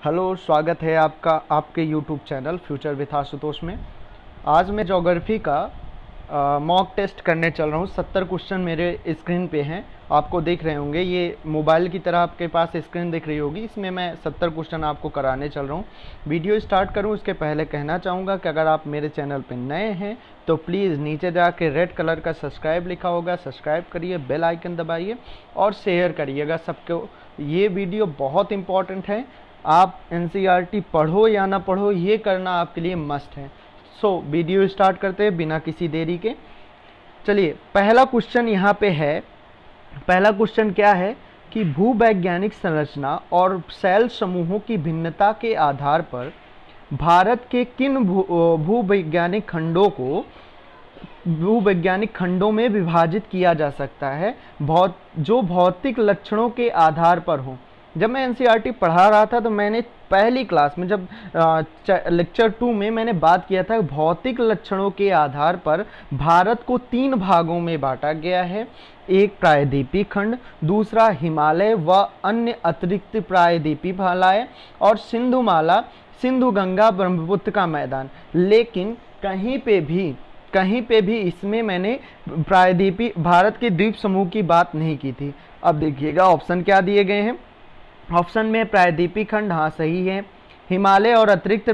Hello, स्वागत है आपका आपके YouTube channel future with Ashutosh में। आज मैं ज्योग्राफी का मॉक टेस्ट करने चल रहा हूँ। 70 क्वेश्चन मेरे स्क्रीन पे हैं, आपको देख रहे होंगे। ये मोबाइल की तरह आपके पास स्क्रीन दिख रही होगी, इसमें मैं 70 क्वेश्चन आपको कराने चल रहा हूँ। वीडियो स्टार्ट करूँ उसके पहले कहना चाहूँगा कि अगर आप मेरे चैनल पर नए हैं तो प्लीज़ नीचे जाके रेड कलर का सब्सक्राइब लिखा होगा, सब्सक्राइब करिए, बेल आइकन दबाइए और शेयर करिएगा सबको। ये वीडियो बहुत इंपॉर्टेंट है। आप एनसीईआरटी पढ़ो या ना पढ़ो, ये करना आपके लिए मस्ट है। वीडियो स्टार्ट करते हैं बिना किसी देरी के। चलिए, पहला क्वेश्चन यहाँ पे है। पहला क्वेश्चन क्या है कि भूवैज्ञानिक संरचना और सेल समूहों की भिन्नता के आधार पर भारत के किन भूवैज्ञानिक खंडों में विभाजित किया जा सकता है जो भौतिक लक्षणों के आधार पर हों। जब मैं एनसीईआरटी पढ़ा रहा था तो मैंने पहली क्लास में जब लेक्चर 2 में मैंने बात किया था, भौतिक लक्षणों के आधार पर भारत को 3 भागों में बांटा गया है। एक प्रायद्वीपीय खंड, दूसरा हिमालय व अन्य अतिरिक्त प्रायद्वीपीय मालाएं और सिंधु गंगा ब्रह्मपुत्र का मैदान। लेकिन कहीं पे भी इसमें मैंने प्रायद्वीपीय भारत के द्वीप समूह की बात नहीं की थी। अब देखिएगा ऑप्शन क्या दिए गए हैं। ऑप्शन में प्रायद्वीपीय खंड, हाँ सही है। हिमालय और अतिरिक्त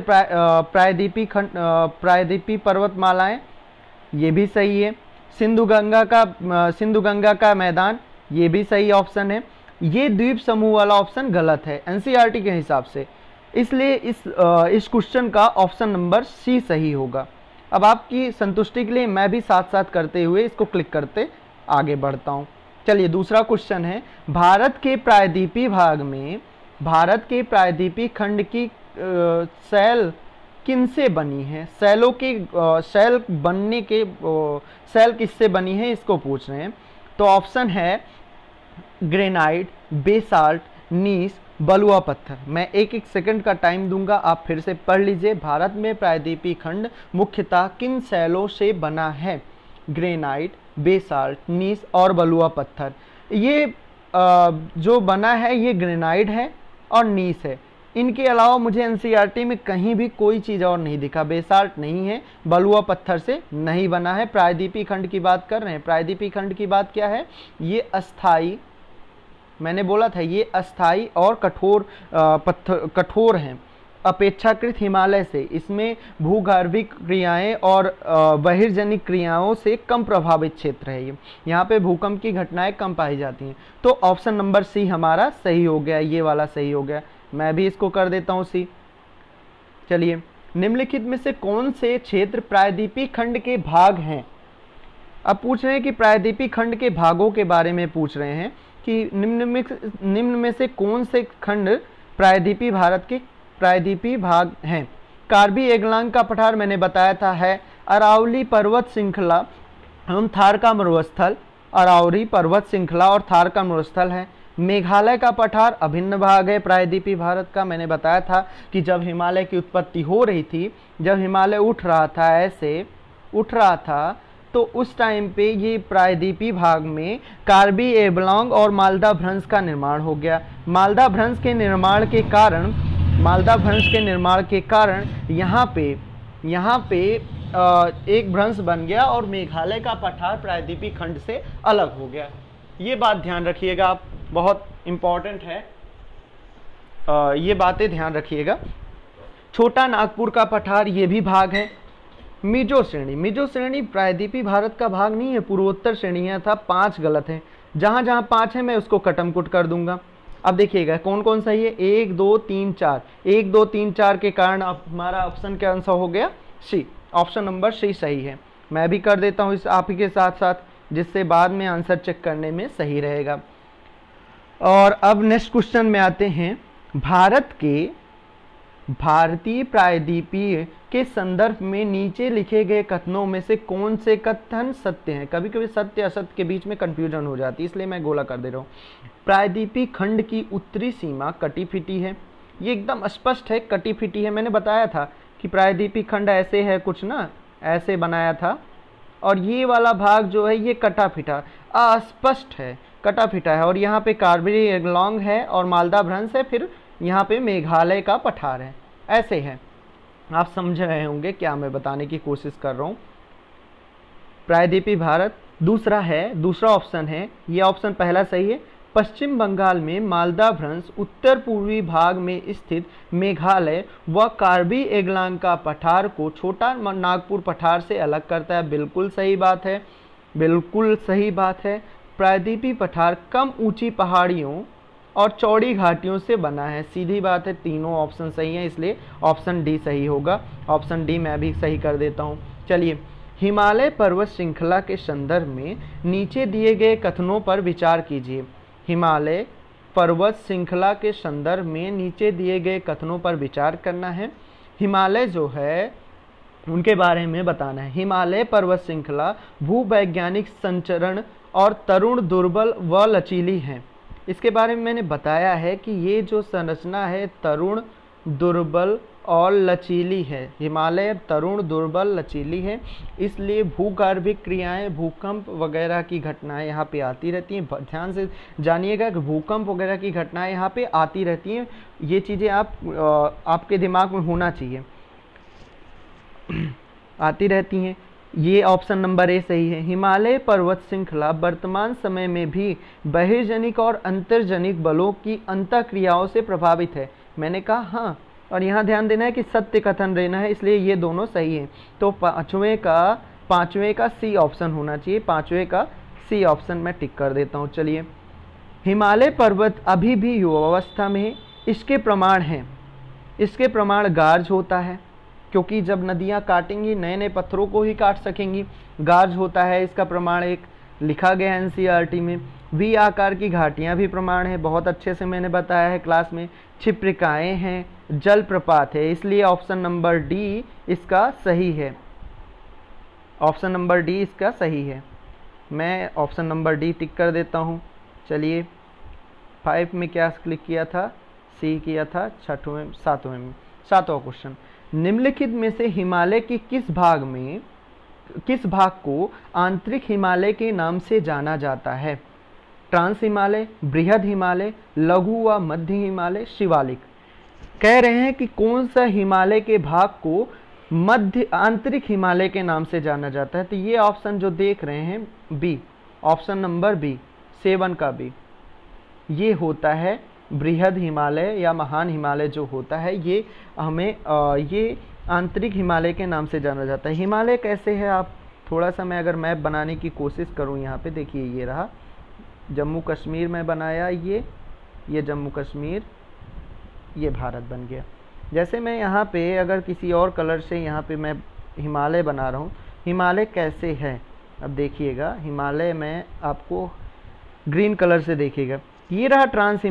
प्रायद्वीपीय पर्वतमालाएं, ये भी सही है। सिंधु गंगा का मैदान, ये भी सही ऑप्शन है। ये द्वीप समूह वाला ऑप्शन गलत है एनसीईआरटी के हिसाब से, इसलिए इस क्वेश्चन का ऑप्शन नंबर सी सही होगा। अब आपकी संतुष्टि के लिए मैं भी साथ साथ करते हुए इसको क्लिक करते आगे बढ़ता हूँ। चलिए, दूसरा क्वेश्चन है, भारत के प्रायद्वीपीय खंड की सेल किनसे बनी है? सेल किससे बनी है, इसको पूछ रहे हैं। तो ऑप्शन है ग्रेनाइट, बेसाल्ट, नीस, बलुआ पत्थर। मैं एक सेकंड का टाइम दूंगा, आप फिर से पढ़ लीजिए। भारत में प्रायद्वीपीय खंड मुख्यतः किन सेलों से बना है? ग्रेनाइट, बेसाल्ट, नीस और बलुआ पत्थर। ये जो बना है ये ग्रेनाइट है और नीस है। इनके अलावा मुझे एनसीईआरटी में कहीं भी कोई चीज़ और नहीं दिखा। बेसाल्ट नहीं है, बलुआ पत्थर से नहीं बना है। प्रायद्वीपीय खंड की बात कर रहे हैं। प्रायद्वीपीय खंड की बात क्या है? ये अस्थाई, मैंने बोला था ये अस्थाई और कठोर हैं अपेक्षाकृत हिमालय से। इसमें भूगर्भिक क्रियाएं और बहिर्जनिक क्रियाओं से कम प्रभावित क्षेत्र है। यहाँ पे भूकंप की घटनाएं कम पाई जाती हैं। तो ऑप्शन नंबर सी हमारा सही हो गया, ये वाला सही हो गया। मैं भी इसको कर देता हूँ सी। चलिए, निम्नलिखित में से कौन से क्षेत्र प्रायद्वीपीय खंड के भाग हैं? अब पूछ रहे हैं कि प्रायद्वीपीय खंड के भागों के बारे में पूछ रहे हैं कि निम्न में से कौन से खंड भारत के प्रायद्वीपीय भाग हैं। कार्बी एंगलांग का पठार मैंने बताया था है अरावली पर्वत श्रृंखला एवं थार का मरुस्थल। अरावली पर्वत श्रृंखला और थार का मरुस्थल है। मेघालय का पठार अभिन्न भाग है प्रायद्वीपीय भारत का। मैंने बताया था कि जब हिमालय की उत्पत्ति हो रही थी, जब हिमालय उठ रहा था, ऐसे उठ रहा था, तो उस टाइम पे ये प्रायद्वीपीय भाग में कार्बी एंगलांग और मालदा भ्रंश का निर्माण हो गया। मालदा भ्रंश के निर्माण के कारण यहाँ पे एक भ्रंश बन गया और मेघालय का पठार प्रायद्वीपीय खंड से अलग हो गया। ये बात ध्यान रखिएगा आप, बहुत इंपॉर्टेंट है। ये बातें ध्यान रखिएगा। छोटा नागपुर का पठार ये भी भाग है। मिजो श्रेणी प्रायद्वीपीय भारत का भाग नहीं है, पूर्वोत्तर श्रेणी है। था 5 गलत है। जहां जहां 5 है मैं उसको कटम कुट कर दूंगा। अब देखिएगा कौन कौन सही है। 1 2 3 4, 1 2 3 4 के कारण अब हमारा ऑप्शन क्या आंसर हो गया? सी। ऑप्शन नंबर सी सही है। मैं भी कर देता हूँ इस आप ही के साथ साथ, जिससे बाद में आंसर चेक करने में सही रहेगा। और अब नेक्स्ट क्वेश्चन में आते हैं। भारतीय प्रायद्वीपीय के संदर्भ में नीचे लिखे गए कथनों में से कौन से कथन सत्य हैं? कभी कभी सत्य असत्य के बीच में कंफ्यूजन हो जाती है, इसलिए मैं गोला कर दे रहा हूँ। प्रायद्वीपीय खंड की उत्तरी सीमा कटी फिटी है। ये एकदम स्पष्ट है, कटी फिटी है। मैंने बताया था कि प्रायद्वीपीय खंड ऐसे है, कुछ ना ऐसे बनाया था, और ये वाला भाग जो है ये कटा फिटा अस्पष्ट है, कटा फिटा है। और यहाँ पे कार्बी एंगलांग है और मालदा भ्रंश है, फिर यहाँ पे मेघालय का पठार है। ऐसे है, आप समझ रहे होंगे क्या मैं बताने की कोशिश कर रहा हूँ। प्रायद्वीपीय भारत दूसरा ऑप्शन है, ये ऑप्शन पहला सही है। पश्चिम बंगाल में मालदा भ्रंश उत्तर पूर्वी भाग में स्थित मेघालय व कार्बी एंगलांग का पठार को छोटा नागपुर पठार से अलग करता है। बिल्कुल सही बात है, बिल्कुल सही बात है। प्रायद्वीपीय पठार कम ऊंची पहाड़ियों और चौड़ी घाटियों से बना है। सीधी बात है, तीनों ऑप्शन सही हैं, इसलिए ऑप्शन डी सही होगा। ऑप्शन डी मैं भी सही कर देता हूँ। चलिए, हिमालय पर्वत श्रृंखला के संदर्भ में नीचे दिए गए कथनों पर विचार कीजिए। हिमालय पर्वत श्रृंखला के संदर्भ में नीचे दिए गए कथनों पर विचार करना है। हिमालय जो है उनके बारे में बताना है। हिमालय पर्वत श्रृंखला भूवैज्ञानिक संचरण और तरुण, दुर्बल व लचीली है। इसके बारे में मैंने बताया है कि ये जो संरचना है तरुण, दुर्बल और लचीली है। हिमालय तरुण, दुर्बल, लचीली है, इसलिए भूगर्भिक क्रियाएं, भूकंप वगैरह की घटनाएं यहाँ पे आती रहती हैं। ध्यान से जानिएगा कि भूकंप वगैरह की घटनाएं यहाँ पे आती रहती हैं। ये चीज़ें आपके दिमाग में होना चाहिए, आती रहती हैं। ये ऑप्शन नंबर ए सही है। हिमालय पर्वत श्रृंखला वर्तमान समय में भी बहिर्जनिक और अंतर्जनिक बलों की अंतःक्रियाओं से प्रभावित है। मैंने कहा हाँ, और यहाँ ध्यान देना है कि सत्य कथन देना है, इसलिए ये दोनों सही हैं। तो पांचवें का सी ऑप्शन होना चाहिए। पांचवें का सी ऑप्शन मैं टिक कर देता हूँ। चलिए, हिमालय पर्वत अभी भी युवावस्था में है। इसके प्रमाण हैं, इसके प्रमाण गार्ज होता है, क्योंकि जब नदियाँ काटेंगी नए नए पत्थरों को ही काट सकेंगी। गार्ज होता है, इसका प्रमाण एक लिखा गया है एनसीईआरटी में। वी आकार की घाटियाँ भी प्रमाण है, बहुत अच्छे से मैंने बताया है क्लास में। क्षिप्रिकाएँ हैं, जलप्रपात है, इसलिए ऑप्शन नंबर डी इसका सही है। ऑप्शन नंबर डी इसका सही है। मैं ऑप्शन नंबर डी टिक कर देता हूँ। चलिए, 5 में क्या क्लिक किया था, सी किया था, सातवें में। सातवां क्वेश्चन, निम्नलिखित में से हिमालय के किस भाग को आंतरिक हिमालय के नाम से जाना जाता है? ट्रांस हिमालय, बृहद हिमालय, लघु व मध्य हिमालय, शिवालिक। कह रहे हैं कि कौन सा हिमालय के भाग को मध्य आंतरिक हिमालय के नाम से जाना जाता है। तो ये ऑप्शन जो देख रहे हैं बी, ऑप्शन नंबर बी, 7 का बी, ये होता है बृहद हिमालय या महान हिमालय जो होता है, ये हमें ये आंतरिक हिमालय के नाम से जाना जाता है। हिमालय कैसे है, आप थोड़ा सा मैं अगर मैप बनाने की कोशिश करूं, यहाँ पे देखिए ये रहा जम्मू कश्मीर में बनाया, ये जम्मू कश्मीर, ये भारत बन गया। जैसे मैं यहाँ पे अगर किसी और कलर से यहाँ पे मैं हिमालय बना रहा हूँ, हिमालय कैसे है अब देखिएगा। हिमालय में आपको ग्रीन कलर से देखिएगा, ये रहा ट्रांस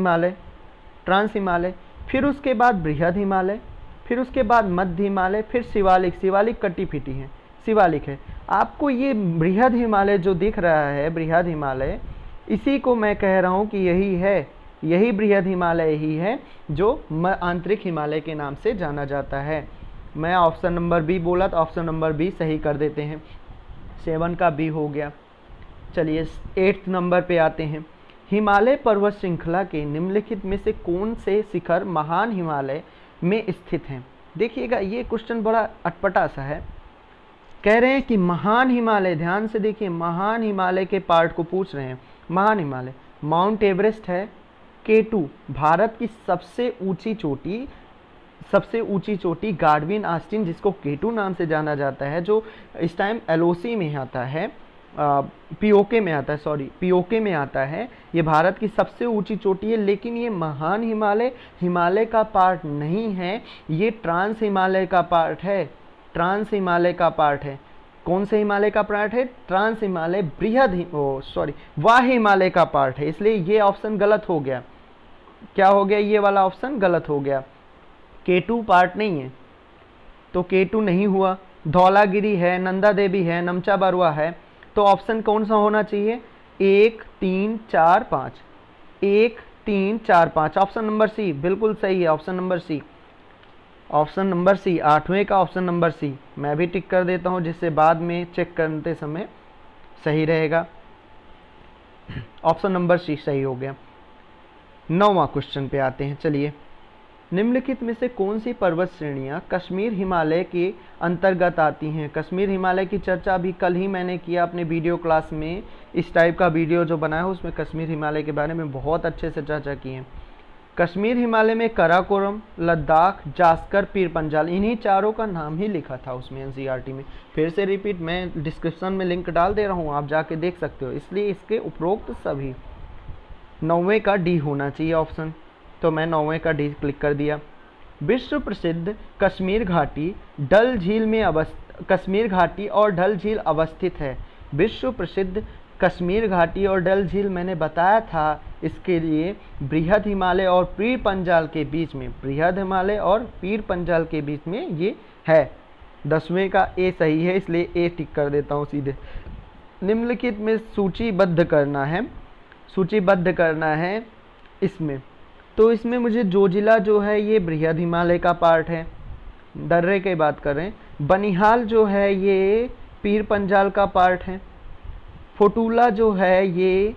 हिमालय, फिर उसके बाद बृहद हिमालय, फिर उसके बाद मध्य हिमालय, फिर शिवालिक कटी फिटी है, शिवालिक है। आपको ये बृहद हिमालय जो दिख रहा है, बृहद हिमालय, इसी को मैं कह रहा हूँ कि यही है, यही बृहद हिमालय ही है जो आंतरिक हिमालय के नाम से जाना जाता है। मैं ऑप्शन नंबर बी बोला तो ऑप्शन नंबर बी सही कर देते हैं। 7 का बी हो गया। चलिए 8th नंबर पे आते हैं। हिमालय पर्वत श्रृंखला के निम्नलिखित में से कौन से शिखर महान हिमालय में स्थित हैं? देखिएगा ये क्वेश्चन बड़ा अटपटा सा है। कह रहे हैं कि महान हिमालय, ध्यान से देखिए, महान हिमालय के पार्ट को पूछ रहे हैं। महान हिमालय, माउंट एवरेस्ट है, K2 भारत की सबसे ऊंची चोटी गार्डविन आस्टिन, जिसको K2 नाम से जाना जाता है, जो इस टाइम LOC में आता है, पीओके में आता है, पीओके में आता है। ये भारत की सबसे ऊंची चोटी है, लेकिन ये महान हिमालय का पार्ट नहीं है, ये ट्रांस हिमालय का पार्ट है। ट्रांस हिमालय का पार्ट है। कौन से हिमालय का पार्ट है? ट्रांस हिमालय, वाह हिमालय का पार्ट है, इसलिए ये ऑप्शन गलत हो गया। क्या हो गया? ये वाला ऑप्शन गलत हो गया। K2 पार्ट नहीं है, तो K2 नहीं हुआ। धौलागिरी है, नंदा देवी है, नमचा बरुआ है, तो ऑप्शन कौन सा होना चाहिए? 1 3 4 5, 1 3 4 5, ऑप्शन नंबर सी बिल्कुल सही है। Option number C, option number C, 8वें का ऑप्शन नंबर सी मैं भी टिक कर देता हूं, जिससे बाद में चेक करते समय सही रहेगा। ऑप्शन नंबर सी सही हो गया। 9वां क्वेश्चन पे आते हैं। चलिए निम्नलिखित में से कौन सी पर्वत श्रेणियां कश्मीर हिमालय के अंतर्गत आती हैं? कश्मीर हिमालय की चर्चा अभी कल ही मैंने किया अपने वीडियो क्लास में। इस टाइप का वीडियो जो बनाया है उसमें कश्मीर हिमालय के बारे में बहुत अच्छे से चर्चा की है। कश्मीर हिमालय में काराकोरम, लद्दाख, जास्कर, पीर पंजाल, इन्हीं चारों का नाम ही लिखा था उसमें एनसीईआरटी में। फिर से रिपीट, मैं डिस्क्रिप्शन में लिंक डाल दे रहा हूँ, आप जाके देख सकते हो। इसलिए इसके उपरोक्त सभी 9वें का डी होना चाहिए ऑप्शन, तो मैं 9वें का डी क्लिक कर दिया। विश्व प्रसिद्ध कश्मीर घाटी डल झील में कश्मीर घाटी और डल झील अवस्थित है। विश्व प्रसिद्ध कश्मीर घाटी और डल झील मैंने बताया था, इसके लिए बृहद हिमालय और पीर पंजाल के बीच में, बृहद हिमालय और पीर पंजाल के बीच में ये है। 10वें का ए सही है, इसलिए ए टिक कर देता हूँ सीधे। निम्नलिखित में सूचीबद्ध करना है इसमें, तो इसमें मुझे जोजिला जो है ये बृहद हिमालय का पार्ट है, दर्रे की बात करें। बनिहाल जो है ये पीर पंजाल का पार्ट है। फोटूला जो है ये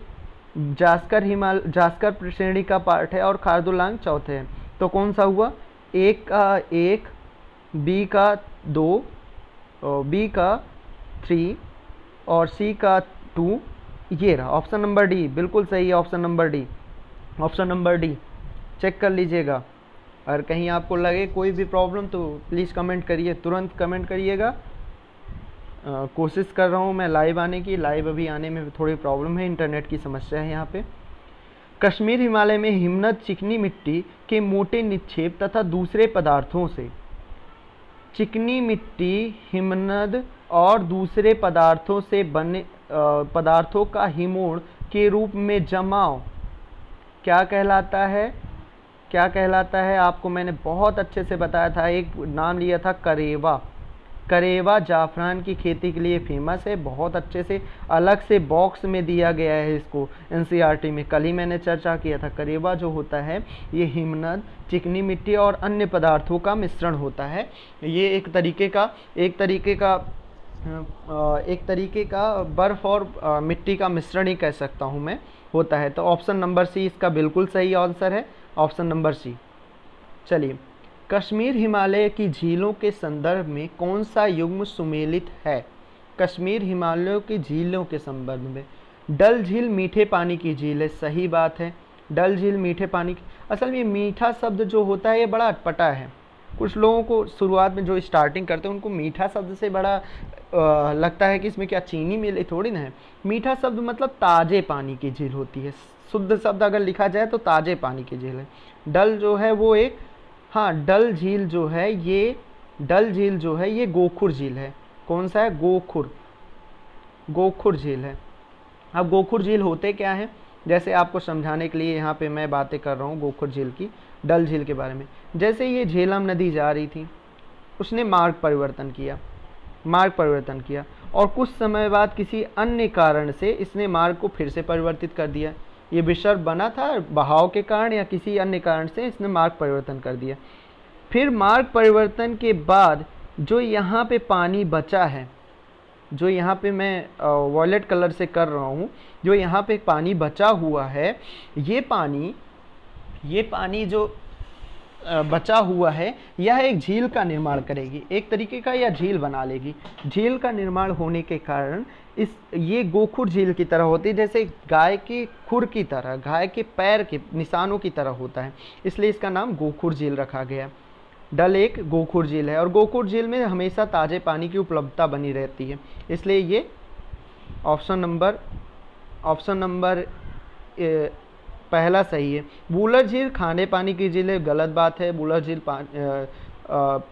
जास्कर श्रेणी का पार्ट है और खारदुलांग चौथे है। तो कौन सा हुआ? ए का 1, बी का 2, बी का 3 और सी का 2, ये रहा ऑप्शन नंबर डी। बिल्कुल सही है option number D. Option number D check कर लीजिएगा। अगर कहीं आपको लगे कोई भी प्रॉब्लम तो प्लीज़ कमेंट करिए, तुरंत कमेंट करिएगा। कोशिश कर रहा हूँ मैं लाइव आने की, लाइव अभी आने में थोड़ी प्रॉब्लम है, इंटरनेट की समस्या है यहाँ पे। कश्मीर हिमालय में हिमनद चिकनी मिट्टी के मोटे निक्षेप तथा दूसरे पदार्थों से, चिकनी मिट्टी, हिमनद और दूसरे पदार्थों से बने पदार्थों का हिमोड़ के रूप में जमाव क्या कहलाता है? क्या कहलाता है? आपको मैंने बहुत अच्छे से बताया था, एक नाम लिया था करेवा। करेवा जाफरान की खेती के लिए फेमस है, बहुत अच्छे से अलग से बॉक्स में दिया गया है इसको एनसीईआरटी में। कल ही मैंने चर्चा किया था। करेवा जो होता है ये हिमनद, चिकनी मिट्टी और अन्य पदार्थों का मिश्रण होता है। ये एक तरीके का बर्फ और मिट्टी का मिश्रण ही कह सकता हूँ मैं, होता है। तो ऑप्शन नंबर सी इसका बिल्कुल सही आंसर है, ऑप्शन नंबर सी। चलिए, कश्मीर हिमालय की झीलों के संदर्भ में कौन सा युग्म सुमेलित है? कश्मीर हिमालय की झीलों के संदर्भ में डल झील मीठे पानी की झील है, सही बात है। डल झील मीठे पानी की, असल में मीठा शब्द जो होता है ये बड़ा अटपटा है। कुछ लोगों को शुरुआत में जो स्टार्टिंग करते हैं उनको मीठा शब्द से बड़ा लगता है कि इसमें क्या चीनी मिली, थोड़ी ना है। मीठा शब्द मतलब ताजे पानी की झील होती है, शुद्ध शब्द अगर लिखा जाए तो ताजे पानी की झील है। डल जो है वो एक, हाँ, डल झील जो है ये गोखुर झील है। कौन सा है? गोखुर झील है। अब गोखुर झील होते क्या है, जैसे आपको समझाने के लिए यहाँ पे मैं बातें कर रहा हूँ गोखुर झील की, डल झील के बारे में। जैसे ये झेलम नदी जा रही थी, उसने मार्ग परिवर्तन किया और कुछ समय बाद किसी अन्य कारण से इसने मार्ग को फिर से परिवर्तित कर दिया। ये विसर्ग बना था बहाव के कारण या किसी अन्य कारण से इसने मार्ग परिवर्तन कर दिया। फिर मार्ग परिवर्तन के बाद जो यहाँ पे पानी बचा है, जो यहाँ पे मैं वॉयलेट कलर से कर रहा हूँ, जो यहाँ पे पानी बचा हुआ है, ये पानी जो बचा हुआ है यह एक झील का निर्माण करेगी, एक तरीके का यह झील बना लेगी। झील का निर्माण होने के कारण ये गोखुर झील की तरह होती है, जैसे गाय के खुर की तरह, गाय के पैर के निशानों की तरह होता है, इसलिए इसका नाम गोखुर झील रखा गया। डल एक गोखुर झील है और गोखुर झील में हमेशा ताजे पानी की उपलब्धता बनी रहती है, इसलिए ये ऑप्शन नंबर पहला सही है। बूलर झील खाने पानी की झील है, गलत बात है। बूलर झील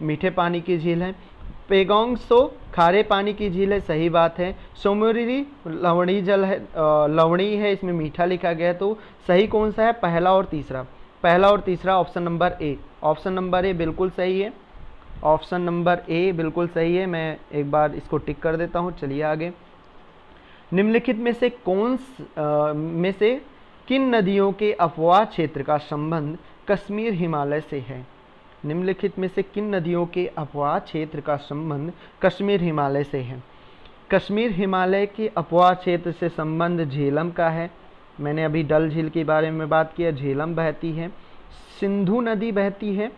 मीठे पानी की झील है। पेगोंग सो खारे पानी की झील है, सही बात है। सोमोरिरी लवणी जल है, लवणी है, इसमें मीठा लिखा गया है, तो सही कौन सा है? पहला और तीसरा option number A. Option number A बिल्कुल सही है, ऑप्शन नंबर ए बिल्कुल सही है। मैं एक बार इसको टिक कर देता हूँ। चलिए आगे। निम्नलिखित में से किन नदियों के अपवाह क्षेत्र का संबंध कश्मीर हिमालय से है? निम्नलिखित में से किन नदियों के अपवाह क्षेत्र का संबंध कश्मीर हिमालय से है? कश्मीर हिमालय के अपवाह क्षेत्र से संबंध झेलम का है। मैंने अभी डल झील के बारे में बात किया, झेलम बहती है। सिंधु नदी बहती है,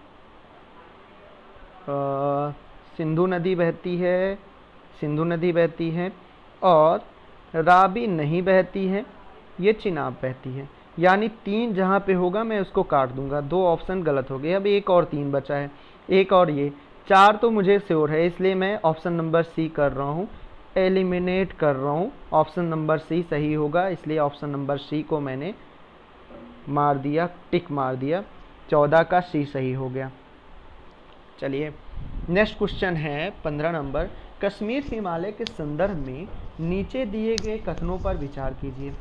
सिंधु नदी बहती है, सिंधु नदी बहती है, और रावी नहीं बहती है, ये चिनाब बहती है। यानी 3 जहाँ पे होगा मैं उसको काट दूंगा, 2 ऑप्शन गलत हो गए। अब एक और 3 बचा है, एक और ये 4 तो मुझे श्योर है, इसलिए मैं ऑप्शन नंबर सी कर रहा हूँ, एलिमिनेट कर रहा हूँ। ऑप्शन नंबर सी सही होगा, इसलिए ऑप्शन नंबर सी को मैंने मार दिया, टिक मार दिया। 14 का सी सही हो गया। चलिए नेक्स्ट क्वेश्चन है 15 नंबर। कश्मीर हिमालय के संदर्भ में नीचे दिए गए कथनों पर विचार कीजिए।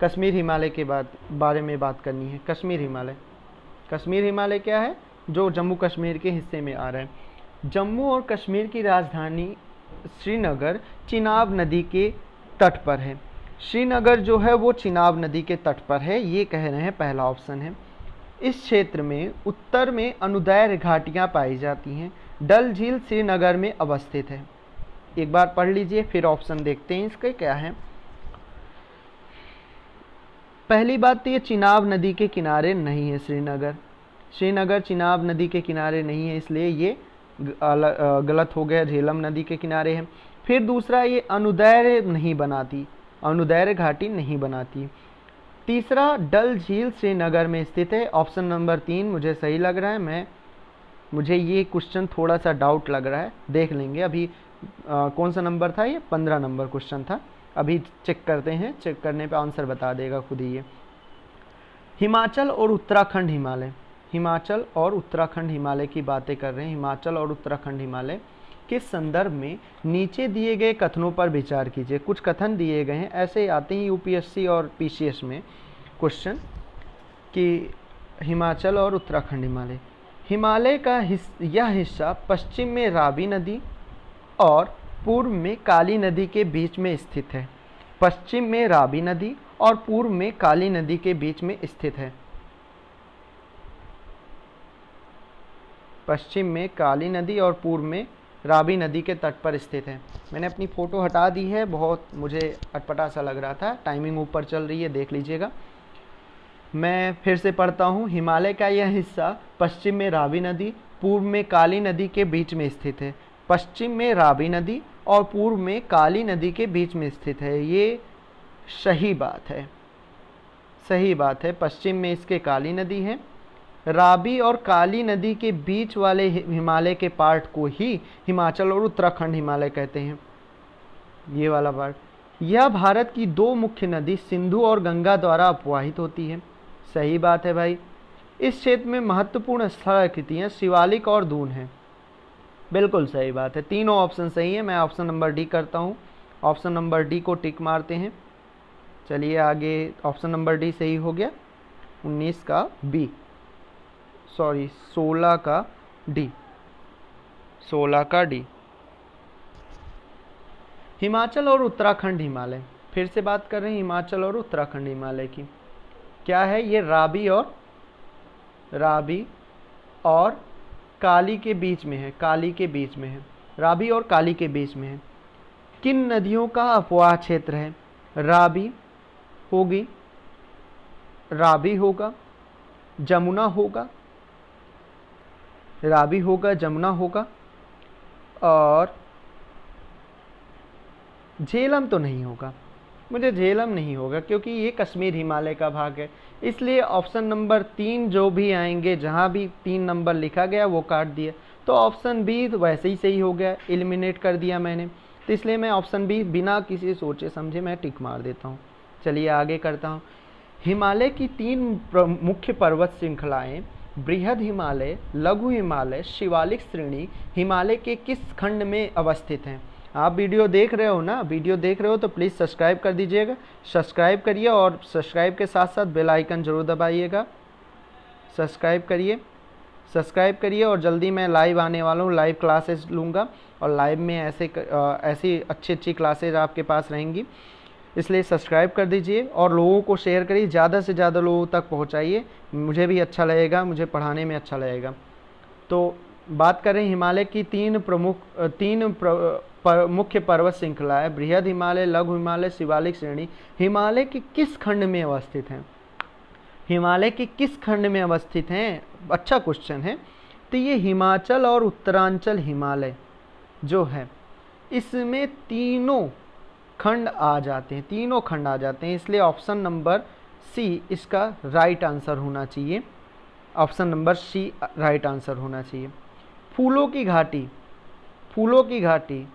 कश्मीर हिमालय के बारे में बात करनी है। कश्मीर हिमालय, कश्मीर हिमालय क्या है? जो जम्मू कश्मीर के हिस्से में आ रहा है। जम्मू और कश्मीर की राजधानी श्रीनगर चिनाब नदी के तट पर है। श्रीनगर जो है वो चिनाब नदी के तट पर है, ये कह रहे हैं, पहला ऑप्शन है। इस क्षेत्र में उत्तर में अनुदैर्घ्य घाटियां पाई जाती हैं। डल झील श्रीनगर में अवस्थित है। एक बार पढ़ लीजिए, फिर ऑप्शन देखते हैं इसके क्या है। पहली बात तो ये चिनाब नदी के किनारे नहीं है श्रीनगर, श्रीनगर चिनाब नदी के किनारे नहीं है, इसलिए ये गलत हो गया, झेलम नदी के किनारे है। फिर दूसरा, ये अनुदैर्घ्य नहीं बनाती, अनुदैर्घ्य घाटी नहीं बनाती। तीसरा, डल झील श्रीनगर में स्थित है। ऑप्शन नंबर 3 मुझे सही लग रहा है। मुझे ये क्वेश्चन थोड़ा सा डाउट लग रहा है, देख लेंगे अभी। कौन सा नंबर था ये? 15 नंबर क्वेश्चन था। अभी चेक करते हैं, चेक करने पे आंसर बता देगा खुद ही ये। हिमाचल और उत्तराखंड हिमालय, हिमाचल और उत्तराखंड हिमालय की बातें कर रहे हैं। हिमाचल और उत्तराखंड हिमालय के संदर्भ में नीचे दिए गए कथनों पर विचार कीजिए। कुछ कथन दिए गए हैं, ऐसे आते हैं यूपीएससी और पीसीएस में क्वेश्चन कि हिमाचल और उत्तराखंड हिमालय, हिमालय का यह हिस्सा पश्चिम में रावी नदी और पूर्व में काली नदी के बीच में स्थित है। पश्चिम में रावी नदी और पूर्व में काली नदी के बीच में स्थित है। पश्चिम में काली नदी और पूर्व में रावी नदी के तट पर स्थित है। मैंने अपनी फ़ोटो हटा दी है, बहुत मुझे अटपटा सा लग रहा था। टाइमिंग ऊपर चल रही है, देख लीजिएगा। मैं फिर से पढ़ता हूँ। हिमालय का यह हिस्सा पश्चिम में रावी नदी, पूर्व में काली नदी के बीच में स्थित है। पश्चिम में रावी नदी और पूर्व में काली नदी के बीच में स्थित है। ये सही बात है, सही बात है। पश्चिम में इसके काली नदी है। रावी और काली नदी के बीच वाले हिमालय के पार्ट को ही हिमाचल और उत्तराखंड हिमालय कहते हैं। ये वाला पार्ट, यह भारत की 2 मुख्य नदी सिंधु और गंगा द्वारा अपवाहित होती है। सही बात है भाई। इस क्षेत्र में महत्वपूर्ण स्थलाकृतियां शिवालिक और दून हैं। बिल्कुल सही बात है, तीनों ऑप्शन सही है। मैं ऑप्शन नंबर डी करता हूँ। ऑप्शन नंबर डी को टिक मारते हैं। चलिए आगे, ऑप्शन नंबर डी सही हो गया। 19 का बी, सॉरी 16 का डी, 16 का डी। हिमाचल और उत्तराखंड हिमालय, फिर से बात कर रहे हैं हिमाचल और उत्तराखंड हिमालय की। क्या है ये? रावी और काली के बीच में है, काली के बीच में है, रावी और काली के बीच में है। किन नदियों का अपवाह क्षेत्र है? रावी होगी, रावी होगा, जमुना होगा, रावी होगा, जमुना होगा, और झेलम तो नहीं होगा। मुझे झेलम नहीं होगा क्योंकि ये कश्मीर हिमालय का भाग है, इसलिए ऑप्शन नंबर 3 जो भी आएंगे, जहाँ भी 3 नंबर लिखा गया वो काट दिया। तो ऑप्शन बी वैसे ही सही हो गया, एलिमिनेट कर दिया मैंने। तो इसलिए मैं ऑप्शन बी बिना किसी सोचे समझे मैं टिक मार देता हूँ। चलिए आगे करता हूँ। हिमालय की 3 मुख्य पर्वत श्रृंखलाएं बृहद हिमालय, लघु हिमालय, शिवालिक श्रेणी हिमालय के किस खंड में अवस्थित हैं? आप वीडियो देख रहे हो ना, वीडियो देख रहे हो तो प्लीज़ सब्सक्राइब कर दीजिएगा। सब्सक्राइब करिए और सब्सक्राइब के साथ साथ बेल आइकन जरूर दबाइएगा। सब्सक्राइब करिए और जल्दी मैं लाइव आने वाला हूँ, लाइव क्लासेस लूँगा और लाइव में ऐसी अच्छी क्लासेज आपके पास रहेंगी, इसलिए सब्सक्राइब कर दीजिए और लोगों को शेयर करिए, ज़्यादा से ज़्यादा लोगों तक पहुँचाइए। मुझे भी अच्छा लगेगा, मुझे पढ़ाने में अच्छा लगेगा। तो बात करें हिमालय की 3 मुख्य पर्वत श्रृंखलाएं बृहद हिमालय, लघु हिमालय, शिवालिक श्रेणी हिमालय के किस खंड में अवस्थित हैं? हिमालय के किस खंड में अवस्थित हैं? अच्छा क्वेश्चन है। तो ये हिमाचल और उत्तरांचल हिमालय जो है इसमें तीनों खंड आ जाते हैं, तीनों खंड आ जाते हैं, इसलिए ऑप्शन नंबर सी इसका राइट आंसर होना चाहिए। Option number C right answer होना चाहिए। फूलों की घाटी, फूलों की घाटी,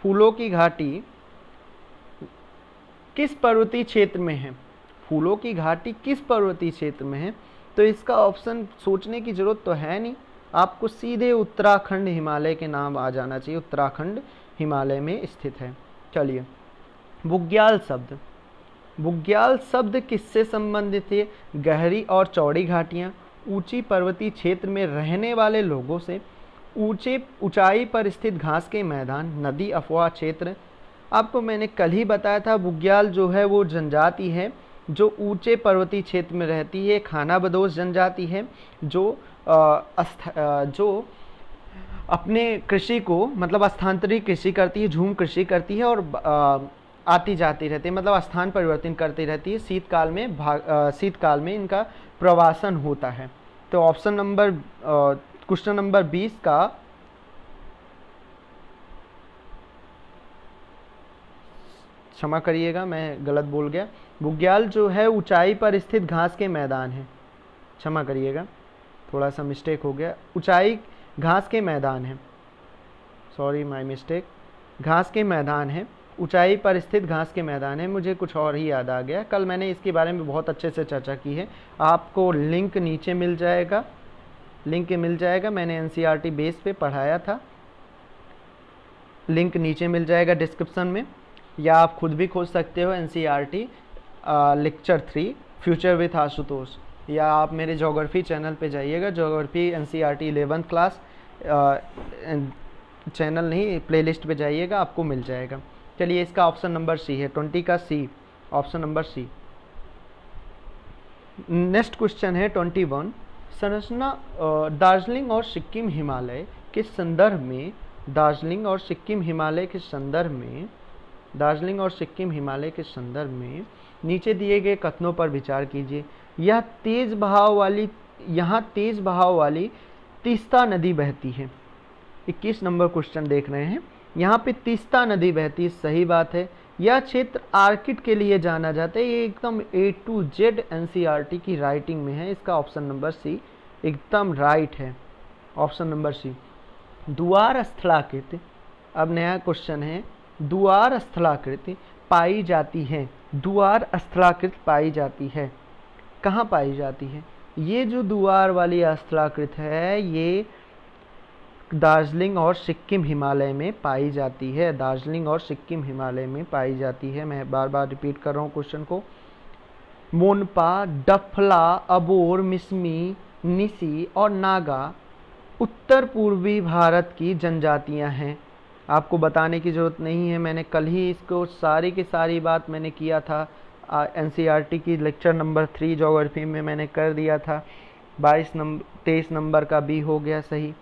फूलों की घाटी किस पर्वतीय क्षेत्र में है? फूलों की घाटी किस पर्वतीय क्षेत्र में है? तो इसका ऑप्शन सोचने की जरूरत तो है नहीं, आपको सीधे उत्तराखंड हिमालय के नाम आ जाना चाहिए। उत्तराखंड हिमालय में स्थित है। चलिए, बुग्याल शब्द, बुग्याल शब्द किससे संबंधित है? गहरी और चौड़ी घाटियाँ, ऊंची पर्वतीय क्षेत्र में रहने वाले लोगों से, ऊंचाई पर स्थित घास के मैदान, नदी अफवाह क्षेत्र। आपको मैंने कल ही बताया था बुग्याल जो है वो जनजाति है जो ऊंचे पर्वतीय क्षेत्र में रहती है, खानाबदोश जनजाति है जो जो अपने कृषि को मतलब स्थानांतरित कृषि करती है, झूम कृषि करती है और आती जाती रहती है, मतलब स्थान परिवर्तन करती रहती है। शीतकाल में इनका प्रवासन होता है। तो ऑप्शन नंबर क्वेश्चन नंबर 20 का क्षमा करिएगा मैं गलत बोल गया। बुग्याल जो है ऊंचाई पर स्थित घास के मैदान है, क्षमा करिएगा थोड़ा सा मिस्टेक हो गया, ऊंचाई घास के मैदान है, सॉरी माय मिस्टेक, घास के मैदान है, ऊंचाई पर स्थित घास के मैदान है। मुझे कुछ और ही याद आ गया, कल मैंने इसके बारे में बहुत अच्छे से चर्चा की है, आपको लिंक नीचे मिल जाएगा, लिंक मिल जाएगा, मैंने एनसीईआरटी बेस पे पढ़ाया था, लिंक नीचे मिल जाएगा डिस्क्रिप्शन में, या आप खुद भी खोज सकते हो NCERT lecture 3 future with Ashutosh, या आप मेरे ज्योग्राफी चैनल पे जाइएगा, geography NCERT 11th class channel नहीं प्लेलिस्ट पे जाइएगा, आपको मिल जाएगा। चलिए, इसका ऑप्शन नंबर सी है, 20 का C, option number C. Next question है 21। संरचना दार्जिलिंग और सिक्किम हिमालय के संदर्भ में, दार्जिलिंग और सिक्किम हिमालय के संदर्भ में, दार्जिलिंग और सिक्किम हिमालय के संदर्भ में नीचे दिए गए कथनों पर विचार कीजिए। यहाँ तेज बहाव वाली तीस्ता नदी बहती है। 21 नंबर क्वेश्चन देख रहे हैं, यहाँ पे तीस्ता नदी बहती है, सही बात है। यह क्षेत्र आर्किड के लिए जाना जाता है, ये एकदम A to Z एनसीईआरटी की राइटिंग में है, इसका ऑप्शन नंबर सी एकदम राइट है, ऑप्शन नंबर सी। दुआर स्थलाकृति, अब नया क्वेश्चन है, दुआर स्थलाकृति पाई जाती है, दुआर स्थलाकृति पाई जाती है, कहाँ पाई जाती है? ये जो दुआर वाली स्थलाकृति है ये दार्जिलिंग और सिक्किम हिमालय में पाई जाती है, दार्जिलिंग और सिक्किम हिमालय में पाई जाती है। मैं बार बार रिपीट कर रहा हूँ क्वेश्चन को। मोनपा, डफला, अबोर, मिसमी, निसी और नागा उत्तर पूर्वी भारत की जनजातियां हैं। आपको बताने की ज़रूरत नहीं है, मैंने कल ही इसको सारी की सारी बात मैंने किया था, एनसीईआरटी की लेक्चर नंबर 3 ज्योग्राफी में मैंने कर दिया था। 23 नंबर का भी हो गया सही।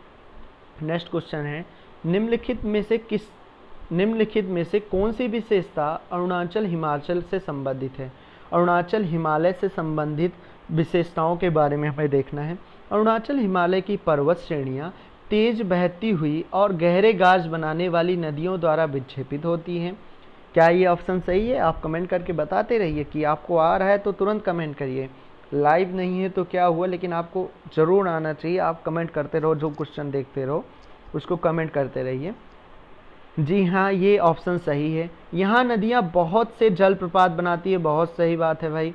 नेक्स्ट क्वेश्चन है, निम्नलिखित में से कौन सी विशेषता अरुणाचल हिमाचल से संबंधित है? अरुणाचल हिमालय से संबंधित विशेषताओं के बारे में हमें देखना है। अरुणाचल हिमालय की पर्वत श्रेणियाँ तेज बहती हुई और गहरे गाज बनाने वाली नदियों द्वारा विक्षेपित होती हैं। क्या ये ऑप्शन सही है? आप कमेंट करके बताते रहिए कि आपको आ रहा है तो तुरंत कमेंट करिए, लाइव नहीं है तो क्या हुआ, लेकिन आपको ज़रूर आना चाहिए। आप कमेंट करते रहो, जो क्वेश्चन देखते रहो उसको कमेंट करते रहिए। जी हाँ, ये ऑप्शन सही है। यहाँ नदियाँ बहुत से जलप्रपात बनाती है, बहुत सही बात है भाई।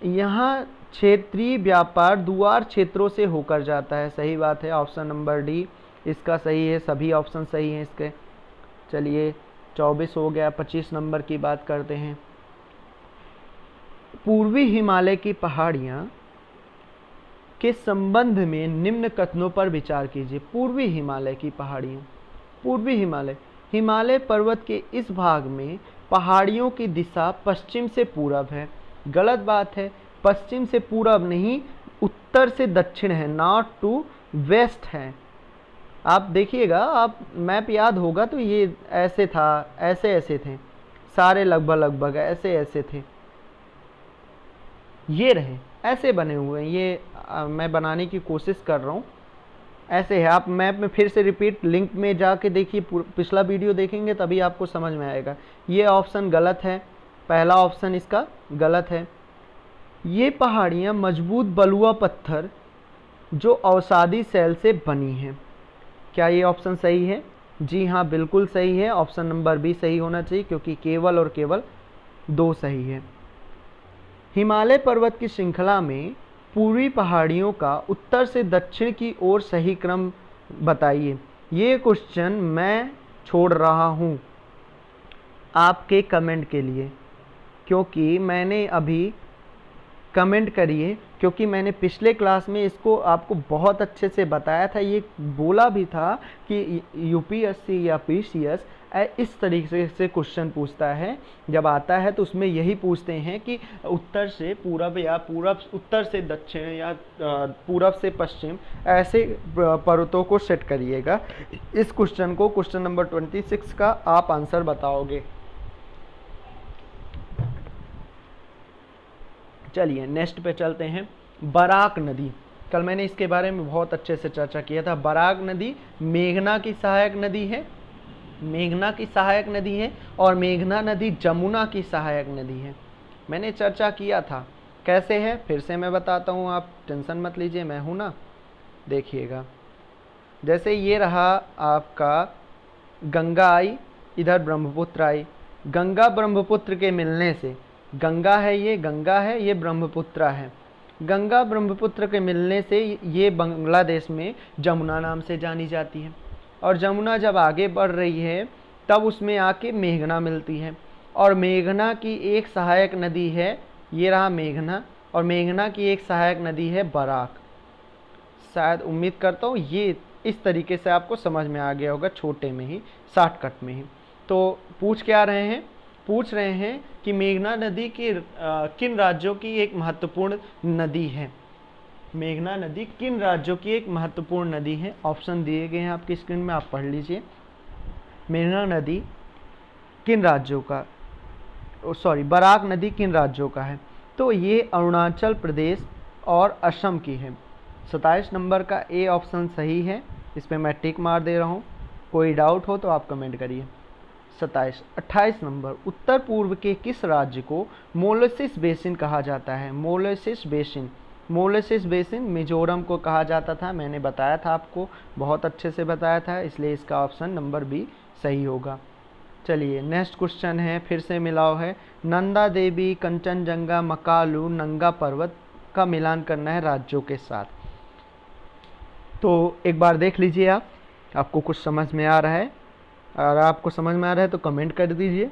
यहाँ क्षेत्रीय व्यापार दुआर क्षेत्रों से होकर जाता है, सही बात है, ऑप्शन नंबर डी इसका सही है, सभी ऑप्शन सही हैं इसके। चलिए 24 हो गया, 25 नंबर की बात करते हैं। पूर्वी हिमालय की पहाड़ियाँ के संबंध में निम्न कथनों पर विचार कीजिए। पूर्वी हिमालय की पहाड़ियाँ, पूर्वी हिमालय पर्वत के इस भाग में पहाड़ियों की दिशा पश्चिम से पूरब है। गलत बात है, पश्चिम से पूरब नहीं, उत्तर से दक्षिण है, नॉट टू वेस्ट है। आप देखिएगा, आप मैप याद होगा तो ये ऐसे था, ऐसे थे सारे, लगभग ऐसे थे। ये रहे, ऐसे बने हुए हैं ये। मैं बनाने की कोशिश कर रहा हूँ, ऐसे है। आप मैप में फिर से रिपीट लिंक में जाके देखिए, पिछला वीडियो देखेंगे तभी आपको समझ में आएगा। ये ऑप्शन गलत है, पहला ऑप्शन इसका गलत है। ये पहाड़ियाँ मजबूत बलुआ पत्थर जो अवसादी सेल से बनी हैं। क्या ये ऑप्शन सही है? जी हाँ, बिल्कुल सही है। ऑप्शन नंबर बी सही होना चाहिए, क्योंकि केवल और केवल 2 सही है। हिमालय पर्वत की श्रृंखला में पूर्वी पहाड़ियों का उत्तर से दक्षिण की ओर सही क्रम बताइए। ये क्वेश्चन मैं छोड़ रहा हूँ आपके कमेंट के लिए, क्योंकि मैंने अभी कमेंट करिए, क्योंकि मैंने पिछले क्लास में इसको आपको बहुत अच्छे से बताया था। ये बोला भी था कि यूपीएससी या पीसीएस इस तरीके से क्वेश्चन पूछता है, जब आता है तो उसमें यही पूछते हैं कि उत्तर से पूरब या पूरब उत्तर से दक्षिण या पूरब से पश्चिम, ऐसे पर्वतों को सेट करिएगा। इस क्वेश्चन को, क्वेश्चन नंबर 26 का आप आंसर बताओगे। चलिए नेक्स्ट पे चलते हैं। बराक नदी, कल मैंने इसके बारे में बहुत अच्छे से चर्चा किया था। बराक नदी मेघना की सहायक नदी है, मेघना की सहायक नदी है, और मेघना नदी जमुना की सहायक नदी है। मैंने चर्चा किया था। कैसे है फिर से मैं बताता हूँ, आप टेंशन मत लीजिए, मैं हूँ ना। देखिएगा, जैसे ये रहा आपका गंगा आई, इधर ब्रह्मपुत्र आई। गंगा ब्रह्मपुत्र के मिलने से, गंगा है ये, गंगा है ये, ब्रह्मपुत्र है। गंगा ब्रह्मपुत्र के मिलने से ये बांग्लादेश में जमुना नाम से जानी जाती है। और जमुना जब आगे बढ़ रही है तब उसमें आके मेघना मिलती है, और मेघना की एक सहायक नदी है, ये रहा मेघना, और मेघना की एक सहायक नदी है बराक। शायद उम्मीद करता हूँ ये इस तरीके से आपको समझ में आ गया होगा, छोटे में ही, शॉर्टकट में ही। तो पूछ क्या रहे हैं? पूछ रहे हैं कि मेघना नदी की किन राज्यों की एक महत्वपूर्ण नदी है। मेघना नदी किन राज्यों की एक महत्वपूर्ण नदी है? ऑप्शन दिए गए हैं आपकी स्क्रीन में, आप पढ़ लीजिए। मेघना नदी किन राज्यों का, सॉरी, बराक नदी किन राज्यों का है? तो ये अरुणाचल प्रदेश और असम की है। 27 नंबर का ए ऑप्शन सही है, इस पर मैं टिक मार दे रहा हूँ। कोई डाउट हो तो आप कमेंट करिए। 27। 28 नंबर, उत्तर पूर्व के किस राज्य को मोलेसिस बेसिन कहा जाता है? Molasses basin, molasses basin Mizoram को कहा जाता था। मैंने बताया था आपको, बहुत अच्छे से बताया था, इसलिए इसका ऑप्शन नंबर बी सही होगा। चलिए नेक्स्ट क्वेश्चन है, फिर से मिलाओ है। नंदा देवी, कंचनजंगा, मकालू, नंगा पर्वत का मिलान करना है राज्यों के साथ। तो एक बार देख लीजिए आप, आपको कुछ समझ में आ रहा है। अगर आपको समझ में आ रहा है तो कमेंट कर दीजिए।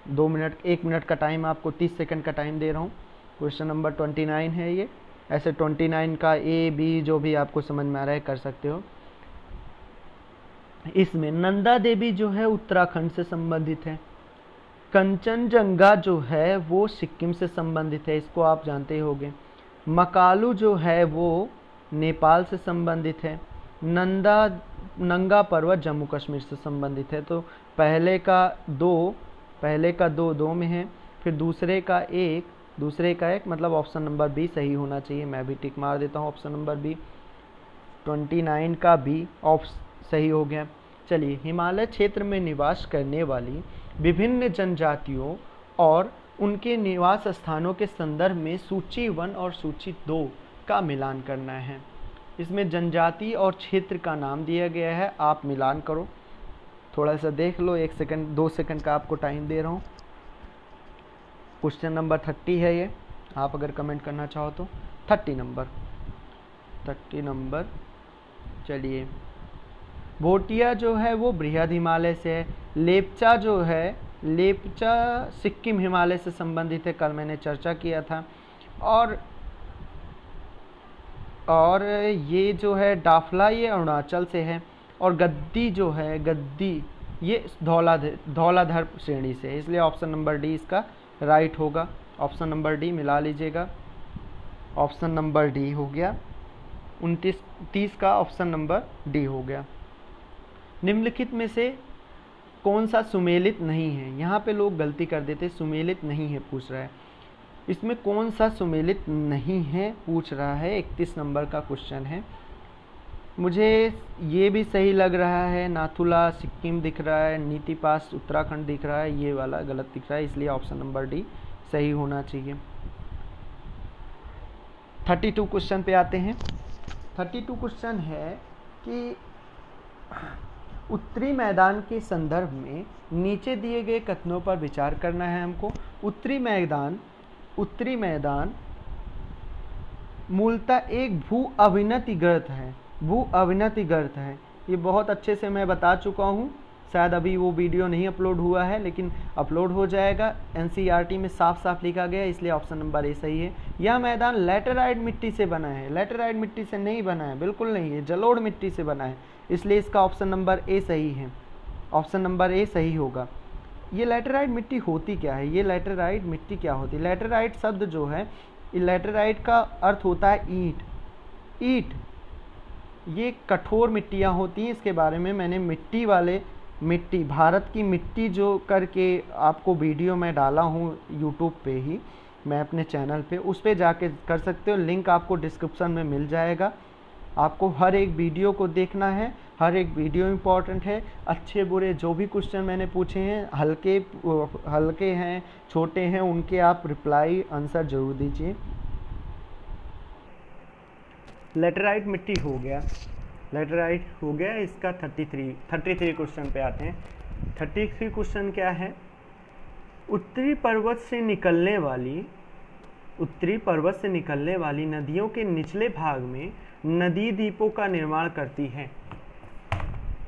2 मिनट, 1 मिनट का टाइम, आपको 30 सेकंड का टाइम दे रहा हूँ। क्वेश्चन नंबर 29 है ये। ऐसे 29 का ए बी जो भी आपको समझ में आ रहा है कर सकते हो। इसमें नंदा देवी जो है उत्तराखंड से संबंधित है, कंचनजंगा जो है वो सिक्किम से संबंधित है, इसको आप जानते ही होंगे। मकालू जो है वो नेपाल से संबंधित है। नंगा पर्वत जम्मू कश्मीर से संबंधित है। तो पहले का दो में है, फिर दूसरे का एक, मतलब ऑप्शन नंबर बी सही होना चाहिए। मैं भी टिक मार देता हूँ ऑप्शन नंबर बी। 29 का बी ऑप्शन सही हो गया। चलिए, हिमालय क्षेत्र में निवास करने वाली विभिन्न जनजातियों और उनके निवास स्थानों के संदर्भ में सूची 1 और सूची 2 का मिलान करना है। इसमें जनजाति और क्षेत्र का नाम दिया गया है, आप मिलान करो। थोड़ा सा देख लो, 1 सेकंड 2 सेकंड का आपको टाइम दे रहा हूँ। क्वेश्चन नंबर 30 है ये, आप अगर कमेंट करना चाहो तो। 30 नंबर। चलिए, भोटिया जो है वो बृहद हिमालय से है। लेपचा जो है, लेपचा सिक्किम हिमालय से संबंधित है, कल मैंने चर्चा किया था। और ये जो है डाफला, ये अरुणाचल से है। और गद्दी जो है, गद्दी ये धौलाधर श्रेणी से है, इसलिए ऑप्शन नंबर डी इसका राइट होगा। ऑप्शन नंबर डी मिला लीजिएगा, ऑप्शन नंबर डी हो गया। 29-30 का ऑप्शन नंबर डी हो गया। निम्नलिखित में से कौन सा सुमेलित नहीं है? यहाँ पे लोग गलती कर देते, सुमेलित नहीं है पूछ रहा है। इसमें कौन सा सुमेलित नहीं है पूछ रहा है, 31 नंबर का क्वेश्चन है। मुझे ये भी सही लग रहा है, नाथुला सिक्किम दिख रहा है, नीति पास उत्तराखंड दिख रहा है, ये वाला गलत दिख रहा है, इसलिए ऑप्शन नंबर डी सही होना चाहिए। 32 क्वेश्चन पे आते हैं। 32 क्वेश्चन है कि उत्तरी मैदान के संदर्भ में नीचे दिए गए कथनों पर विचार करना है हमको। उत्तरी मैदान मूलतः एक भू अविनति गर्त है, भू अविनति गर्त है। ये बहुत अच्छे से मैं बता चुका हूँ, शायद अभी वो वीडियो नहीं अपलोड हुआ है, लेकिन अपलोड हो जाएगा। एनसीईआरटी में साफ साफ लिखा गया है, इसलिए ऑप्शन नंबर ए सही है। यह मैदान लैटेराइट मिट्टी से बना है, लैटेराइट मिट्टी से नहीं बना है, बिल्कुल नहीं है, जलोढ़ मिट्टी से बना है, इसलिए इसका ऑप्शन नंबर ए सही है। ऑप्शन नंबर ए सही होगा। ये लैटेराइट मिट्टी होती क्या है, ये लैटेराइट मिट्टी क्या होती है? लैटेराइट शब्द जो है, लैटेराइट का अर्थ होता है ईंट। ईंट ये कठोर मिट्टियाँ होती हैं, इसके बारे में मैंने मिट्टी भारत की मिट्टी जो करके आपको वीडियो में डाला हूँ यूट्यूब पे ही, मैं अपने चैनल पे, उस पे जाके कर सकते हो, लिंक आपको डिस्क्रिप्शन में मिल जाएगा। आपको हर एक वीडियो को देखना है, हर एक वीडियो इम्पॉर्टेंट है। अच्छे बुरे जो भी क्वेश्चन मैंने पूछे हैं, हल्के हैं, छोटे हैं, उनके आप रिप्लाई आंसर जरूर दीजिए। लेटराइट मिट्टी हो गया, लेटराइट हो गया। इसका 33 क्वेश्चन पे आते हैं। 33 क्वेश्चन क्या है? उत्तरी पर्वत से निकलने वाली नदियों के निचले भाग में नदी द्वीपों का निर्माण करती हैं।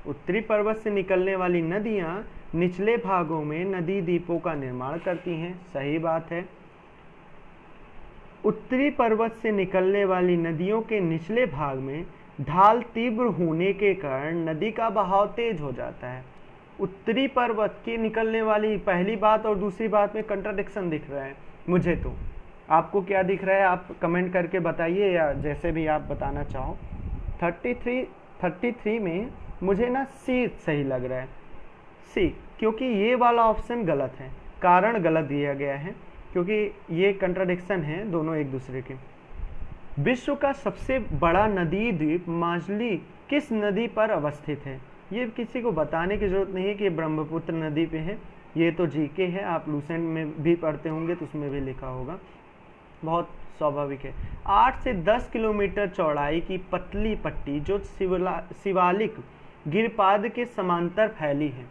उत्तरी पर्वत से निकलने वाली नदियां निचले भागों में नदी द्वीपों का निर्माण करती हैं, सही बात है। उत्तरी पर्वत से निकलने वाली नदियों के निचले भाग में ढाल तीव्र होने के कारण नदी का बहाव तेज हो जाता है। उत्तरी पर्वत के निकलने वाली पहली बात और दूसरी बात में कंट्राडिक्शन दिख रहा है मुझे। तो आपको क्या दिख रहा है, आप कमेंट करके बताइए, या जैसे भी आप बताना चाहो। 33 में मुझे ना सी सही लग रहा है, सी, क्योंकि ये वाला ऑप्शन गलत है, कारण गलत दिया गया है, क्योंकि ये कंट्राडिक्शन है दोनों एक दूसरे के। विश्व का सबसे बड़ा नदी द्वीप माजुली किस नदी पर अवस्थित है? ये किसी को बताने की जरूरत नहीं है कि ब्रह्मपुत्र नदी पे है, ये तो जीके है, आप लूसेंट में भी पढ़ते होंगे तो उसमें भी लिखा होगा, बहुत स्वाभाविक है। 8 से 10 किलोमीटर चौड़ाई की पतली पट्टी जो शिवालिक गिरपाद के समांतर फैली है।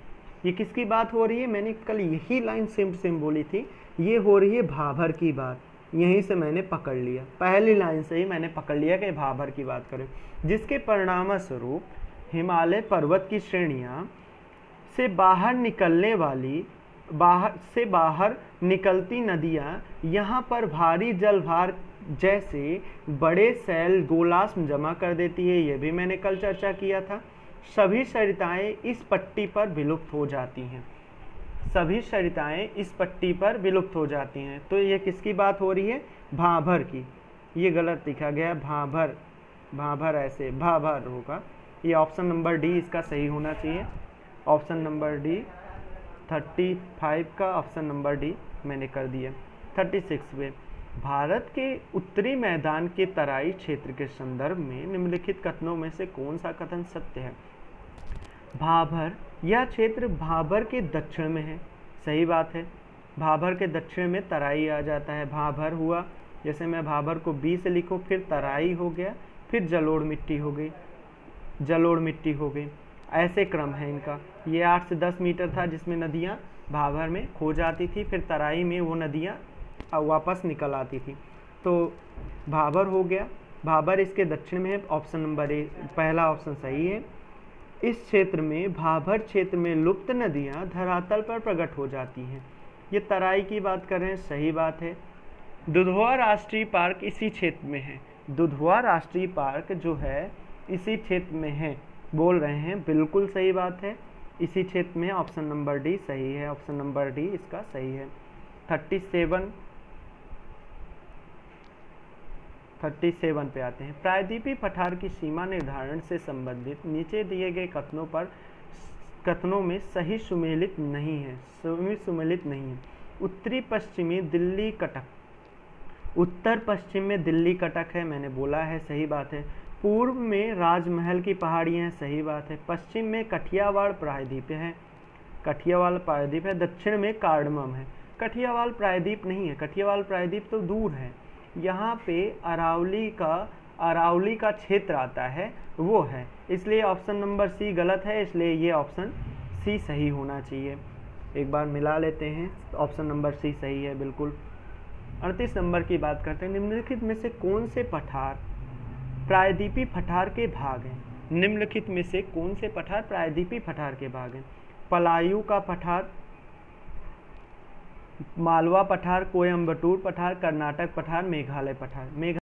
ये किसकी बात हो रही है? मैंने कल यही लाइन सेम बोली थी, ये हो रही है भाभर की बात। यहीं से मैंने पकड़ लिया, पहली लाइन से ही मैंने पकड़ लिया कि भाभर की बात करें, जिसके परिणाम स्वरूप हिमालय पर्वत की श्रेणियां से बाहर निकलती नदियां यहाँ पर भारी जलभार जैसे बड़े सैल गोलाश्म जमा कर देती है। ये भी मैंने कल चर्चा किया था। सभी सरिताएं इस पट्टी पर विलुप्त हो जाती हैं, सभी सरिताएं इस पट्टी पर विलुप्त हो जाती हैं। तो ये किसकी बात हो रही है? भाभर की। ये गलत लिखा गया, भाभर ऐसे भाभर होगा। ये ऑप्शन नंबर डी इसका सही होना चाहिए। ऑप्शन नंबर डी 35 का ऑप्शन नंबर डी मैंने कर दिया। 36 में भारत के उत्तरी मैदान के तराई क्षेत्र के संदर्भ में निम्नलिखित कथनों में से कौन सा कथन सत्य है? भाभर, यह क्षेत्र भाभर के दक्षिण में है, सही बात है। भाभर के दक्षिण में तराई आ जाता है। भाभर हुआ, जैसे मैं भाभर को बी से लिखूं, फिर तराई हो गया, फिर जलोढ़ मिट्टी हो गई, ऐसे क्रम है इनका। ये 8 से 10 मीटर था जिसमें नदियाँ भाभर में खो जाती थी, फिर तराई में वो नदियाँ वापस निकल आती थी। तो भाभर हो गया, भाभर इसके दक्षिण में है, ऑप्शन नंबर ए पहला ऑप्शन सही है। इस क्षेत्र में, भाभर क्षेत्र में लुप्त नदियाँ धरातल पर प्रकट हो जाती हैं। ये तराई की बात कर रहे हैं, सही बात है। दुधवा राष्ट्रीय पार्क इसी क्षेत्र में है, दुधवा राष्ट्रीय पार्क जो है इसी क्षेत्र में है, बोल रहे हैं, बिल्कुल सही बात है, इसी क्षेत्र में। ऑप्शन नंबर डी सही है, ऑप्शन नंबर डी इसका सही है। 37 पे आते हैं। प्रायद्वीपीय पठार की सीमा निर्धारण से संबंधित नीचे दिए गए कथनों में सही सुमेलित नहीं है, उत्तरी पश्चिमी दिल्ली कटक उत्तर पश्चिम में दिल्ली कटक है, मैंने बोला है, सही बात है। पूर्व में राजमहल की पहाड़ियाँ हैं, सही बात है। पश्चिम में कठियावाड़ प्रायद्वीप है, कठियावाड़ प्रायद्वीप है। दक्षिण में कार्डमम है। कठियावाड़ प्रायद्वीप नहीं है, कठियावाड़ प्रायद्वीप तो दूर है। यहाँ पे अरावली का क्षेत्र आता है, वो है, इसलिए ऑप्शन नंबर सी गलत है, इसलिए ये ऑप्शन सी सही होना चाहिए। एक बार मिला लेते हैं, ऑप्शन नंबर सी सही है बिल्कुल। 38 नंबर की बात करते हैं। निम्नलिखित में से कौन से पठार प्रायद्वीपीय पठार के भाग हैं? निम्नलिखित में से कौन से पठार प्रायद्वीपीय पठार के भाग हैं? पलायू का पठार, मालवा पठार, कोयम्बटूर पठार, कर्नाटक पठार, मेघालय पठार।